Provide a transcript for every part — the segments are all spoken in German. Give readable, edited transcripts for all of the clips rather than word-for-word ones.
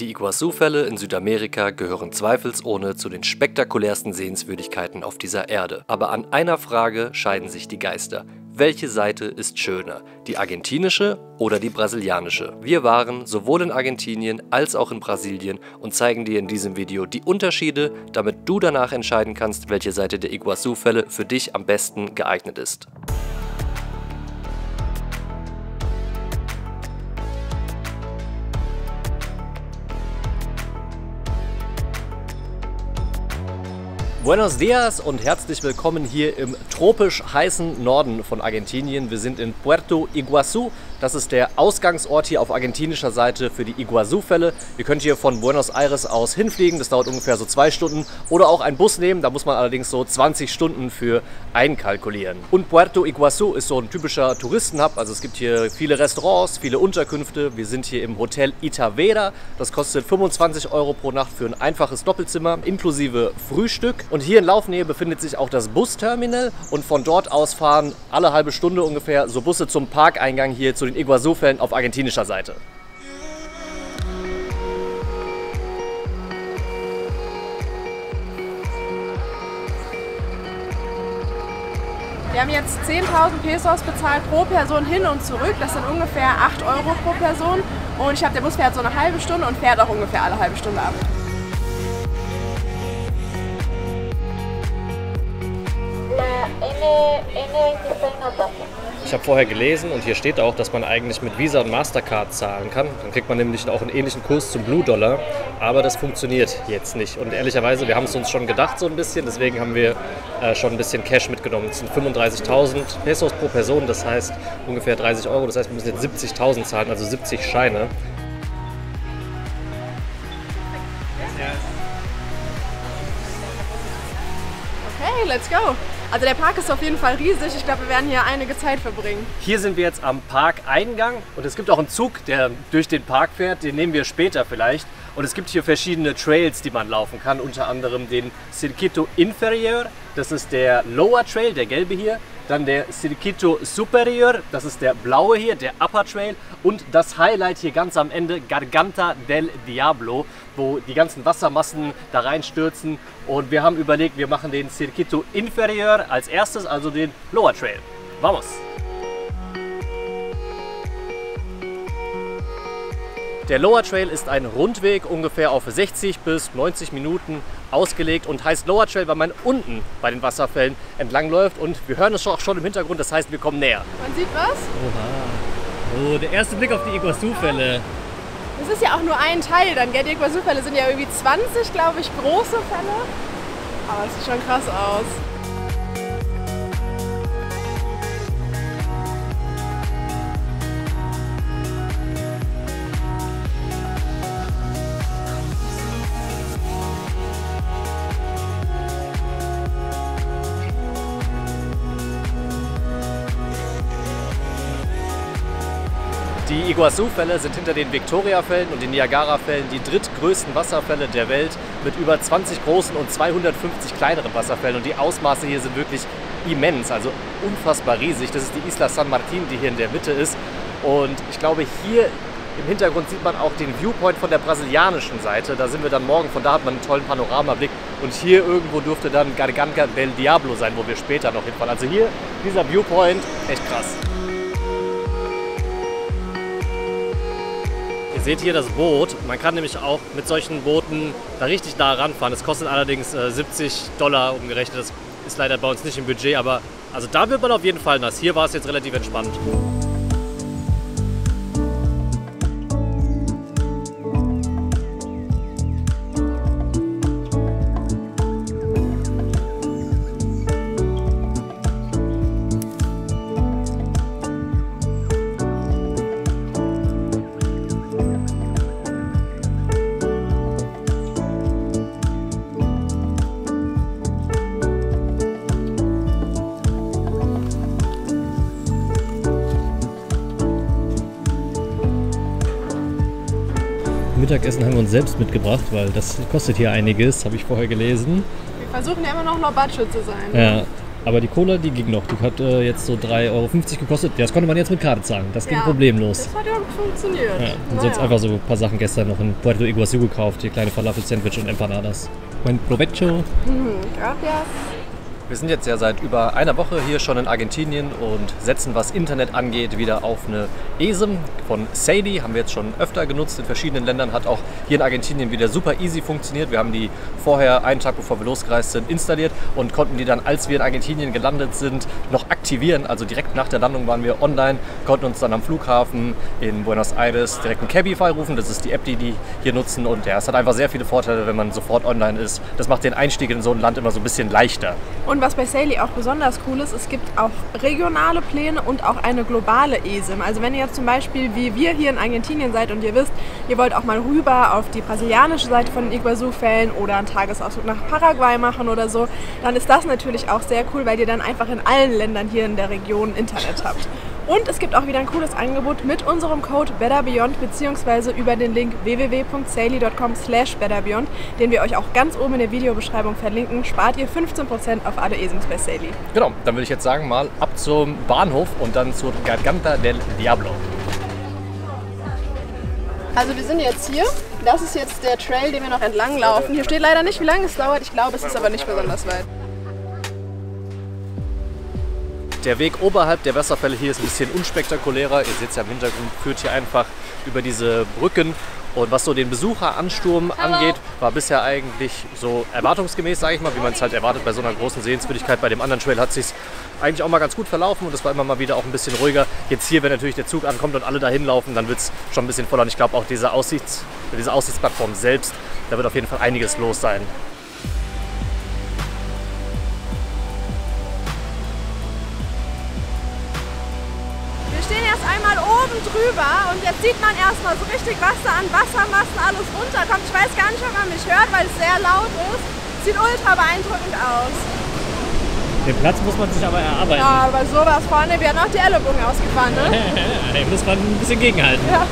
Die Iguazú-Fälle in Südamerika gehören zweifelsohne zu den spektakulärsten Sehenswürdigkeiten auf dieser Erde. Aber an einer Frage scheiden sich die Geister. Welche Seite ist schöner? Die argentinische oder die brasilianische? Wir waren sowohl in Argentinien als auch in Brasilien und zeigen dir in diesem Video die Unterschiede, damit du danach entscheiden kannst, welche Seite der Iguazú-Fälle für dich am besten geeignet ist. Buenos Dias und herzlich willkommen hier im tropisch heißen Norden von Argentinien. Wir sind in Puerto Iguazú. Das ist der Ausgangsort hier auf argentinischer Seite für die Iguazú-Fälle. Ihr könnt hier von Buenos Aires aus hinfliegen, das dauert ungefähr so 2 Stunden. Oder auch einen Bus nehmen, da muss man allerdings so 20 Stunden für einkalkulieren. Und Puerto Iguazú ist so ein typischer Touristenhub. Also es gibt hier viele Restaurants, viele Unterkünfte. Wir sind hier im Hotel Itavera. Das kostet 25 € pro Nacht für ein einfaches Doppelzimmer inklusive Frühstück. Und hier in Laufnähe befindet sich auch das Busterminal und von dort aus fahren alle halbe Stunde ungefähr so Busse zum Parkeingang hier zu den Iguazú-Fällen auf argentinischer Seite. Wir haben jetzt 10.000 Pesos bezahlt pro Person hin und zurück. Das sind ungefähr 8 € pro Person. Und ich glaube, der Bus fährt so eine halbe Stunde und fährt auch ungefähr alle halbe Stunde ab. Ich habe vorher gelesen und hier steht auch, dass man eigentlich mit Visa und Mastercard zahlen kann. Dann kriegt man nämlich auch einen ähnlichen Kurs zum Blue Dollar. Aber das funktioniert jetzt nicht. Und ehrlicherweise, wir haben es uns schon gedacht so ein bisschen. Deswegen haben wir schon ein bisschen Cash mitgenommen. Das sind 35.000 Pesos pro Person, das heißt ungefähr 30 €. Das heißt, wir müssen jetzt 70.000 zahlen, also 70 Scheine. Okay, let's go! Also der Park ist auf jeden Fall riesig. Ich glaube, wir werden hier einige Zeit verbringen. Hier sind wir jetzt am Parkeingang und es gibt auch einen Zug, der durch den Park fährt. Den nehmen wir später vielleicht. Und es gibt hier verschiedene Trails, die man laufen kann. Unter anderem den Circuito Inferior. Das ist der Lower Trail, der gelbe hier. Dann der Circuito Superior, das ist der blaue hier, der Upper Trail. Und das Highlight hier ganz am Ende, Garganta del Diablo, wo die ganzen Wassermassen da reinstürzen. Und wir haben überlegt, wir machen den Circuito Inferior als erstes, also den Lower Trail. Vamos! Der Lower Trail ist ein Rundweg, ungefähr auf 60 bis 90 Minuten ausgelegt und heißt Lower Trail, weil man unten bei den Wasserfällen entlangläuft und wir hören es auch schon im Hintergrund, das heißt, wir kommen näher. Man sieht was? Oha. Oh, der erste Blick auf die Iguazú-Fälle. Das ist ja auch nur ein Teil dann, gell? Die Iguazú-Fälle sind ja irgendwie 20, glaube ich, große Fälle. Aber es sieht schon krass aus. Die Iguazú-Fälle sind hinter den Victoria-Fällen und den Niagara-Fällen die drittgrößten Wasserfälle der Welt mit über 20 großen und 250 kleineren Wasserfällen. Und die Ausmaße hier sind wirklich immens, also unfassbar riesig. Das ist die Isla San Martín, die hier in der Mitte ist. Und ich glaube, hier im Hintergrund sieht man auch den Viewpoint von der brasilianischen Seite. Da sind wir dann morgen, von da hat man einen tollen Panoramablick. Und hier irgendwo dürfte dann Garganta del Diablo sein, wo wir später noch hinfahren. Also hier, dieser Viewpoint, echt krass. Ihr seht hier das Boot. Man kann nämlich auch mit solchen Booten da richtig nah ranfahren. Das kostet allerdings 70 $ umgerechnet. Das ist leider bei uns nicht im Budget, aber also da wird man auf jeden Fall nass. Hier war es jetzt relativ entspannt. Mittagessen haben wir uns selbst mitgebracht, weil das kostet hier einiges, habe ich vorher gelesen. Wir versuchen ja immer noch low budget zu sein. Ja, Aber die Cola, die ging noch. Die hat jetzt so 3,50 Euro gekostet. Das konnte man jetzt mit Karte zahlen. Das ging problemlos. Das hat ja funktioniert. Ja, und sonst einfach so ein paar Sachen gestern noch in Puerto Iguazú gekauft. Hier kleine Falafel-Sandwich und Empanadas. Buen provecho. Gracias. Wir sind jetzt ja seit über einer Woche hier schon in Argentinien und setzen, was Internet angeht, wieder auf eine eSIM von Saily. Haben wir jetzt schon öfter genutzt in verschiedenen Ländern. Hat auch hier in Argentinien wieder super easy funktioniert. Wir haben die vorher, einen Tag bevor wir losgereist sind, installiert und konnten die dann, als wir in Argentinien gelandet sind, noch aktivieren. Also direkt nach der Landung waren wir online, konnten uns dann am Flughafen in Buenos Aires direkt einen Cabify rufen. Das ist die App, die hier nutzen. Und ja, es hat einfach sehr viele Vorteile, wenn man sofort online ist. Das macht den Einstieg in so ein Land immer so ein bisschen leichter. Und was bei Saily auch besonders cool ist, es gibt auch regionale Pläne und auch eine globale eSIM. Also wenn ihr jetzt zum Beispiel wie wir hier in Argentinien seid und ihr wisst, ihr wollt auch mal rüber auf die brasilianische Seite von den Iguazú-Fällen oder einen Tagesausflug nach Paraguay machen oder so, dann ist das natürlich auch sehr cool, weil ihr dann einfach in allen Ländern hier in der Region Internet habt. Und es gibt auch wieder ein cooles Angebot mit unserem Code BetterBeyond bzw. über den Link www.saily.com/betterbeyond, den wir euch auch ganz oben in der Videobeschreibung verlinken, spart ihr 15% auf alle eSIMs bei Saily. Genau, dann würde ich jetzt sagen, mal ab zum Bahnhof und dann zur Garganta del Diablo. Also wir sind jetzt hier. Das ist jetzt der Trail, den wir noch entlang laufen. Hier steht leider nicht, wie lange es dauert. Ich glaube, es ist aber nicht besonders weit. Der Weg oberhalb der Wasserfälle hier ist ein bisschen unspektakulärer. Ihr seht es ja im Hintergrund, führt hier einfach über diese Brücken. Und was so den Besucheransturm angeht, war bisher eigentlich so erwartungsgemäß, sage ich mal, wie man es halt erwartet bei so einer großen Sehenswürdigkeit. Bei dem anderen Trail hat es sich eigentlich auch mal ganz gut verlaufen und es war immer mal wieder auch ein bisschen ruhiger. Jetzt hier, wenn natürlich der Zug ankommt und alle dahin laufen, dann wird es schon ein bisschen voller. Und ich glaube auch diese Aussichtsplattform selbst, da wird auf jeden Fall einiges los sein. Wir stehen erst einmal oben drüber und jetzt sieht man erstmal so richtig, was da an Wassermassen alles runterkommt. Ich weiß gar nicht, ob man mich hört, weil es sehr laut ist. Sieht ultra beeindruckend aus. Den Platz muss man sich aber erarbeiten. Ja, aber sowas vorne werden auch die Ellenbogen ausgefahren, ne? Den muss man ein bisschen gegenhalten. Ja.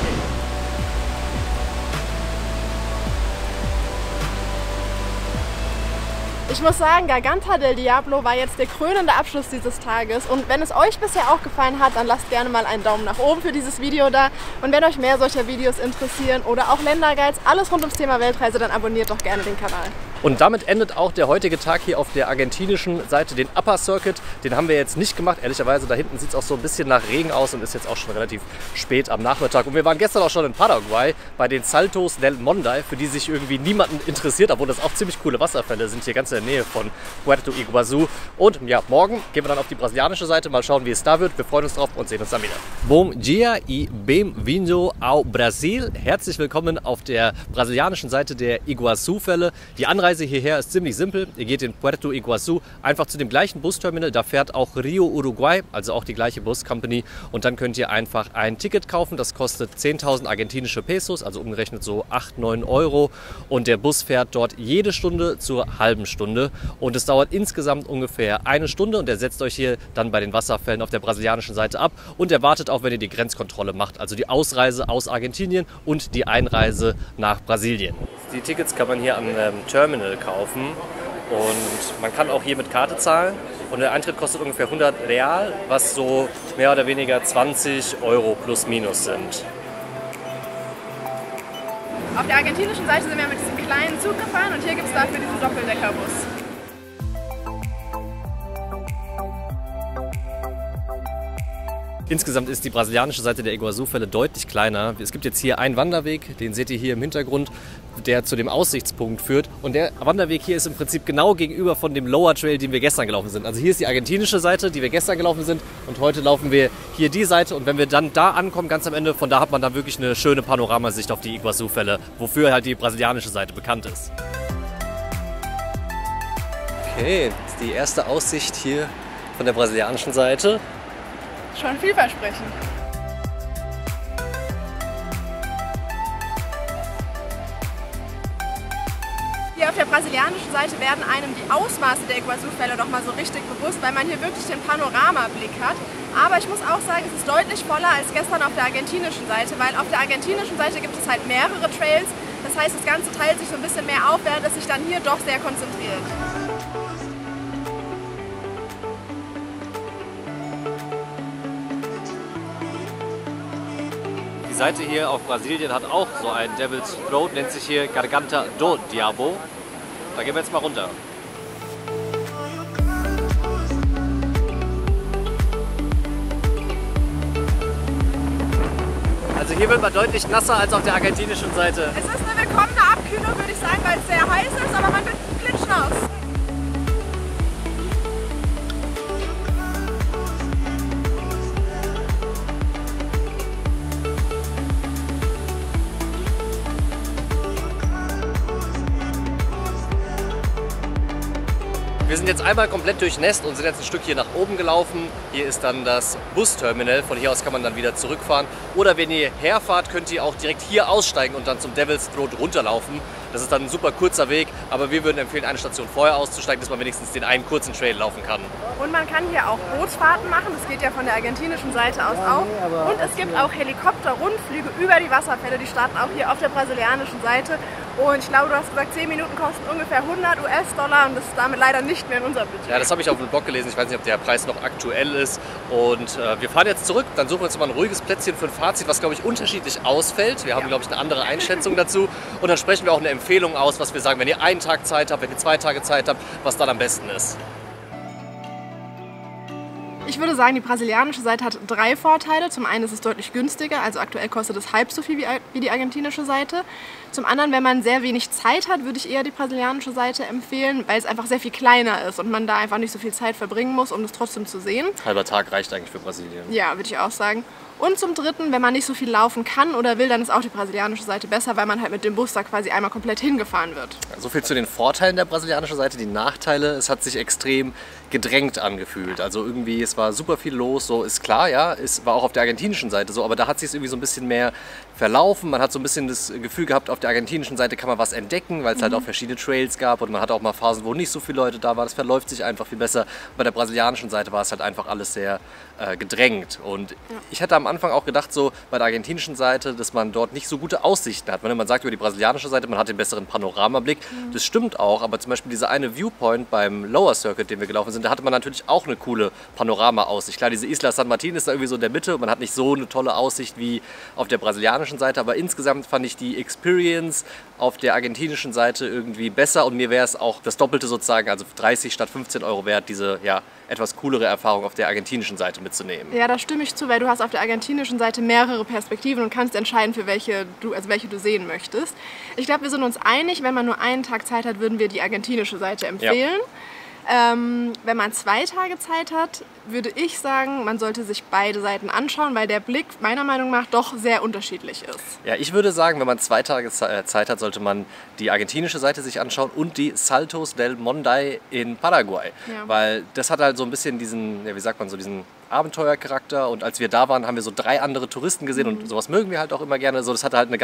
Ich muss sagen, Garganta del Diablo war jetzt der krönende Abschluss dieses Tages und wenn es euch bisher auch gefallen hat, dann lasst gerne mal einen Daumen nach oben für dieses Video da und wenn euch mehr solcher Videos interessieren oder auch Länderguides, alles rund ums Thema Weltreise, dann abonniert doch gerne den Kanal. Und damit endet auch der heutige Tag hier auf der argentinischen Seite, den Upper Circuit. Den haben wir jetzt nicht gemacht, ehrlicherweise. Da hinten sieht es auch so ein bisschen nach Regen aus und ist jetzt auch schon relativ spät am Nachmittag. Und wir waren gestern auch schon in Paraguay bei den Saltos del Monday, für die sich irgendwie niemanden interessiert, obwohl das auch ziemlich coole Wasserfälle sind, hier ganz in der Nähe von Puerto Iguazú. Und ja, morgen gehen wir dann auf die brasilianische Seite, mal schauen, wie es da wird. Wir freuen uns drauf und sehen uns dann wieder. Bom dia e bem-vindo ao Brasil. Herzlich willkommen auf der brasilianischen Seite der Iguazú-Fälle. Die Anreise hierher ist ziemlich simpel. Ihr geht in Puerto Iguazú einfach zu dem gleichen Busterminal. Da fährt auch Rio Uruguay, also auch die gleiche Buscompany. Und dann könnt ihr einfach ein Ticket kaufen. Das kostet 10.000 argentinische Pesos, also umgerechnet so 8, 9 Euro. Und der Bus fährt dort jede Stunde zur halben Stunde. Und es dauert insgesamt ungefähr eine Stunde. Und der setzt euch hier dann bei den Wasserfällen auf der brasilianischen Seite ab. Und er wartet auch, wenn ihr die Grenzkontrolle macht. Also die Ausreise aus Argentinien und die Einreise nach Brasilien. Die Tickets kann man hier am Terminal kaufen und man kann auch hier mit Karte zahlen und der Eintritt kostet ungefähr 100 Real, was so mehr oder weniger 20 Euro plus minus sind. Auf der argentinischen Seite sind wir mit diesem kleinen Zug gefahren und hier gibt es dafür diesen Doppeldeckerbus. Insgesamt ist die brasilianische Seite der Iguazú-Fälle deutlich kleiner. Es gibt jetzt hier einen Wanderweg, den seht ihr hier im Hintergrund, der zu dem Aussichtspunkt führt. Und der Wanderweg hier ist im Prinzip genau gegenüber von dem Lower Trail, den wir gestern gelaufen sind. Also hier ist die argentinische Seite, die wir gestern gelaufen sind. Und heute laufen wir hier die Seite. Und wenn wir dann da ankommen, ganz am Ende, von da hat man dann wirklich eine schöne Panoramasicht auf die Iguazú-Fälle, wofür halt die brasilianische Seite bekannt ist. Okay, das ist die erste Aussicht hier von der brasilianischen Seite. Schon vielversprechend. Hier auf der brasilianischen Seite werden einem die Ausmaße der Iguazú-Fälle noch mal so richtig bewusst, weil man hier wirklich den Panoramablick hat. Aber ich muss auch sagen, es ist deutlich voller als gestern auf der argentinischen Seite, weil auf der argentinischen Seite gibt es halt mehrere Trails. Das heißt, das Ganze teilt sich so ein bisschen mehr auf, während es sich dann hier doch sehr konzentriert. Seite hier auf Brasilien hat auch so einen Devil's Throat, nennt sich hier Garganta do Diabo. Da gehen wir jetzt mal runter. Also hier wird man deutlich nasser als auf der argentinischen Seite. Es ist eine willkommene Abkühlung, würde ich sagen, weil es sehr heiß ist, aber man wird klitschnass. Wir sind jetzt einmal komplett durchnässt und sind jetzt ein Stück hier nach oben gelaufen. Hier ist dann das Busterminal. Von hier aus kann man dann wieder zurückfahren. Oder wenn ihr herfahrt, könnt ihr auch direkt hier aussteigen und dann zum Devil's Throat runterlaufen. Das ist dann ein super kurzer Weg, aber wir würden empfehlen, eine Station vorher auszusteigen, dass man wenigstens den einen kurzen Trail laufen kann. Und man kann hier auch Bootsfahrten machen. Das geht ja von der argentinischen Seite aus auch. Und es gibt auch Helikopter-Rundflüge über die Wasserfälle. Die starten auch hier auf der brasilianischen Seite. Und ich glaube, du hast gesagt, 10 Minuten kosten ungefähr 100 US-Dollar und das ist damit leider nicht mehr in unserem Budget. Ja, das habe ich auf dem Blog gelesen. Ich weiß nicht, ob der Preis noch aktuell ist. Und wir fahren jetzt zurück. Dann suchen wir uns mal ein ruhiges Plätzchen für ein Fazit, was, glaube ich, unterschiedlich ausfällt. Wir haben, glaube ich, eine andere Einschätzung dazu. Und dann sprechen wir auch eine Empfehlung aus, was wir sagen, wenn ihr einen Tag Zeit habt, wenn ihr 2 Tage Zeit habt, was dann am besten ist. Ich würde sagen, die brasilianische Seite hat 3 Vorteile. Zum einen ist es deutlich günstiger, also aktuell kostet es halb so viel wie die argentinische Seite. Zum anderen, wenn man sehr wenig Zeit hat, würde ich eher die brasilianische Seite empfehlen, weil es einfach sehr viel kleiner ist und man da einfach nicht so viel Zeit verbringen muss, um das trotzdem zu sehen. Halber Tag reicht eigentlich für Brasilien. Ja, würde ich auch sagen. Und zum Dritten, wenn man nicht so viel laufen kann oder will, dann ist auch die brasilianische Seite besser, weil man halt mit dem Bus da quasi einmal komplett hingefahren wird. So viel zu den Vorteilen der brasilianischen Seite. Die Nachteile, es hat sich extrem gedrängt angefühlt. Also irgendwie, es war super viel los, so ist klar, ja, es war auch auf der argentinischen Seite so, aber da hat sich es irgendwie so ein bisschen mehr verlaufen. Man hat so ein bisschen das Gefühl gehabt, auf der argentinischen Seite kann man was entdecken, weil es halt auch verschiedene Trails gab und man hatte auch mal Phasen, wo nicht so viele Leute da waren. Das verläuft sich einfach viel besser. Bei der brasilianischen Seite war es halt einfach alles sehr gedrängt. Und ich hatte am Anfang auch gedacht, so bei der argentinischen Seite, dass man dort nicht so gute Aussichten hat. Wenn man sagt über die brasilianische Seite, man hat den besseren Panoramablick. Das stimmt auch, aber zum Beispiel dieser eine Viewpoint beim Lower Circuit, den wir gelaufen sind, da hatte man natürlich auch eine coole Panorama-Aussicht. Klar, diese Isla San Martin ist da irgendwie so in der Mitte und man hat nicht so eine tolle Aussicht wie auf der brasilianischen Seite, aber insgesamt fand ich die Experience auf der argentinischen Seite irgendwie besser und mir wäre es auch das Doppelte sozusagen, also 30 statt 15 Euro wert, diese etwas coolere Erfahrung auf der argentinischen Seite mitzunehmen. Ja, da stimme ich zu, weil du hast auf der argentinischen Seite mehrere Perspektiven und kannst entscheiden, für welche du sehen möchtest. Ich glaube, wir sind uns einig, wenn man nur einen Tag Zeit hat, würden wir die argentinische Seite empfehlen. Ja. Wenn man 2 Tage Zeit hat, würde ich sagen, man sollte sich beide Seiten anschauen, weil der Blick meiner Meinung nach doch sehr unterschiedlich ist. Ja, ich würde sagen, wenn man 2 Tage Zeit hat, sollte man die argentinische Seite sich anschauen und die Saltos del Monday in Paraguay. Ja. Weil das hat halt so ein bisschen diesen, ja, wie sagt man, so diesen Abenteuercharakter und als wir da waren, haben wir so 3 andere Touristen gesehen und sowas mögen wir halt auch immer gerne. So, das war eine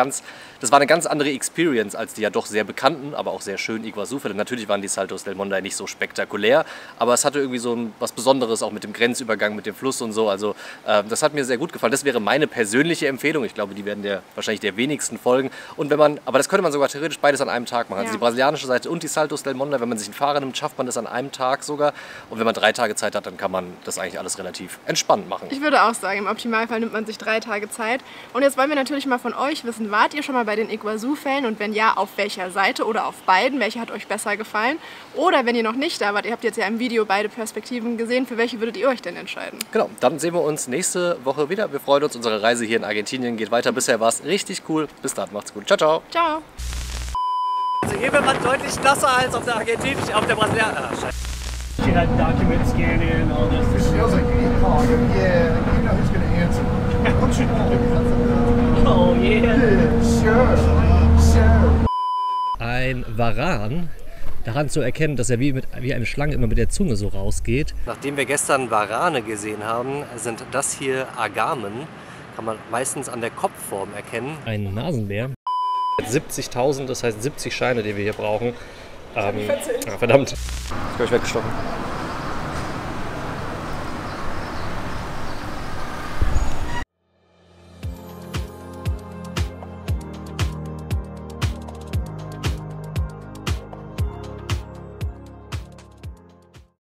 ganz andere Experience als die ja doch sehr bekannten, aber auch sehr schönen Iguazu-Fälle. Natürlich waren die Saltos del Monday nicht so spektakulär, aber es hatte irgendwie so was Besonderes, auch mit dem Grenzübergang, mit dem Fluss und so. Also das hat mir sehr gut gefallen. Das wäre meine persönliche Empfehlung. Ich glaube, die werden wahrscheinlich der wenigsten folgen. Und aber das könnte man sogar theoretisch beides an einem Tag machen. Also die brasilianische Seite und die Saltos del Monday, wenn man sich einen Fahrer nimmt, schafft man das an einem Tag sogar. Und wenn man 3 Tage Zeit hat, dann kann man das eigentlich alles relativ entspannt machen. Ich würde auch sagen, im Optimalfall nimmt man sich 3 Tage Zeit. Und jetzt wollen wir natürlich mal von euch wissen, wart ihr schon mal bei den Iguazu-Fällen und wenn ja, auf welcher Seite oder auf beiden? Welche hat euch besser gefallen? Oder wenn ihr noch nicht da wart, ihr habt jetzt ja im Video beide Perspektiven gesehen, für welche würdet ihr euch denn entscheiden? Genau, dann sehen wir uns nächste Woche wieder. Wir freuen uns, unsere Reise hier in Argentinien geht weiter. Bisher war es richtig cool. Bis dann, macht's gut. Ciao, ciao. Ciao. Also hier wird man deutlich nasser als auf der argentinischen, auf der brasilianischen. She had document scanning and all this. She was like, you need to call him. Yeah, you know who's going to answer. Don't you know? Oh yeah. Sure. Ein Varan, daran zu erkennen, dass er wie eine Schlange immer mit der Zunge so rausgeht. Nachdem wir gestern Warane gesehen haben, sind das hier Agamen. Kann man meistens an der Kopfform erkennen. Ein Nasenbär. 70.000, das heißt 70 Scheine, die wir hier brauchen. Verdammt. Ich glaube, ich werde gestochen.